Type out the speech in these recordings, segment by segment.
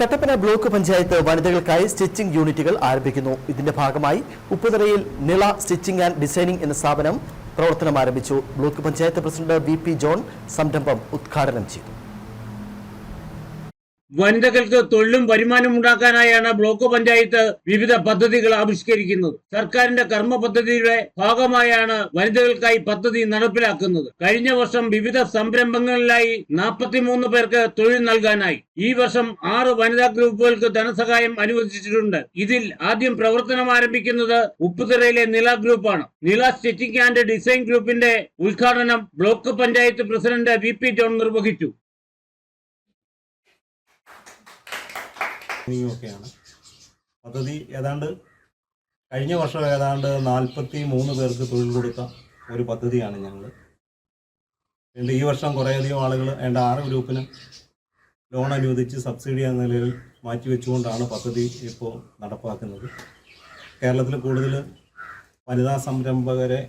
Kattappana block panchayat വനിതകൾക്കായി stitching യൂണിറ്റുകൾ ആരംഭിക്കുന്നു. ഇതിന്റെ ഭാഗമായി ഉപ്പുതറയിൽ നിള സ്റ്റിച്ചിംഗ് ആൻഡ് ഡിസൈനിംഗ് എന്ന സ്ഥാപനം പ്രവർത്തനം ആരംഭിച്ചു. Block panchayat president VP. John സംരംഭം ഉദ്ഘാടനം ചെയ്തു. വനിതകൾക്ക് തൊഴിലും വരുമാനം ഉണ്ടാക്കാനായാണ് ബ്ലോക്ക് പഞ്ചായത്ത് വിവിധ പദ്ധതികൾ ആവിഷ്കരിക്കുന്നത്. സർക്കാരിന്റെ കർമ്മ പദ്ധതിയുടെ ഭാഗമായാണ് വനിതകൾക്കായി പദ്ധതി നടപ്പിലാക്കുന്നത്. കഴിഞ്ഞ വർഷം വിവിധ സംരംഭങ്ങളിലായി 43 പേർക്ക് തൊഴിൽ നൽകാനായി. ഈ വർഷം 6 വനിതാ ഗ്രൂപ്പുകൾക്ക് ധനസഹായം അനുവദിച്ചിട്ടുണ്ട്. ഇതിൽ ആദ്യം പ്രവർത്തനം ആരംഭിക്കുന്നത് ഉപ്പുതറയിലെ നില ഗ്രൂപ്പാണ്. നില സ്റ്റിച്ചിംഗ് ആൻഡ് ഡിസൈൻ ഗ്രൂപ്പിന്റെ ഉദ്ഘാടനം block panchayat president VP. John നിർവഹിച്ചു. ഒക്കെയാണ് പദ്ധതി. കഴിഞ്ഞ വർഷം 43 പേർക്ക് തൊഴിൽ കൊടുത്ത ഒരു പദ്ധതിയാണ് ഞങ്ങൾ. ഈ വർഷം കുറേയധികം ആളുകൾ 6 ഗ്രൂപ്പിന് ലോൺ അനുവദിച്ച് സബ്സിഡി എന്ന നിലയിൽ മാറ്റിവെച്ചുകൊണ്ടാണ് പദ്ധതി ഇപ്പോൾ നടപ്പാക്കുന്നത്. കേരളത്തിൽ കൂടുതൽ വനിതാ സംരംഭകരെ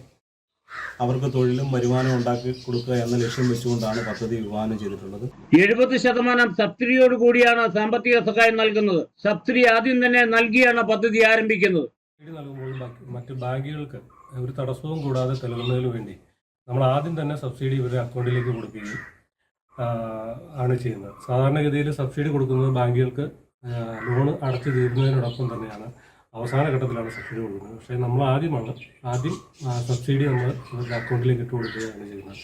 അവർക്ക് തൊഴിലും വരുമാനം ഉണ്ടാക്കി കൊടുക്കുക എന്ന ലക്ഷ്യം വെച്ചുകൊണ്ടാണ് പദ്ധതി വിഭാവനം ചെയ്തിട്ടുള്ളത്. 70% സബ്സിഡിയോട് കൂടിയാണ് സാമ്പത്തിക സഹായം നൽകുന്നത്. സബ്സിഡി ആദ്യം തന്നെ നൽകിയാണ് പദ്ധതി ആരംഭിക്കുന്നത്. നൽകുമ്പോൾ മറ്റ് ബാങ്കുകൾക്ക് ഒരു തടസ്സവും കൂടാതെ നൽകുന്നതിന് വേണ്ടി നമ്മൾ ആദ്യം തന്നെ സബ്സിഡി ഇവരുടെ അക്കൗണ്ടിലേക്ക് കൊടുക്കുകയും ആണ് ചെയ്യുന്നത്. സാധാരണഗതിയിൽ സബ്സിഡി കൊടുക്കുന്നത് ബാങ്കുകൾക്ക് ലോൺ അടച്ചു തീരുന്നതിനോടൊപ്പം തന്നെയാണ് അവസാന ഘട്ടത്തിലാണ് സബ്സിഡി കൊടുക്കുന്നത്. പക്ഷേ നമ്മൾ ആദ്യം സബ്സിഡി നമ്മൾ ഇവരുടെ അക്കൗണ്ടിലേക്ക് ഇട്ട് കൊടുക്കുകയാണ് ചെയ്യുന്നത്.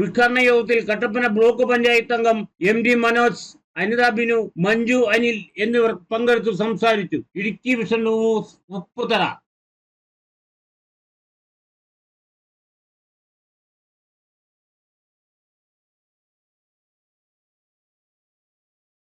ഉദ്ഘാടന യോഗത്തിൽ കട്ടപ്പന ബ്ലോക്ക് പഞ്ചായത്ത് അംഗം എം.ഡി. മനോജ്, അനിത ബിനു, മഞ്ജു അനിൽ എന്നിവർ പങ്കെടുത്തു സംസാരിച്ചു. Idukki vision news, Upputhara.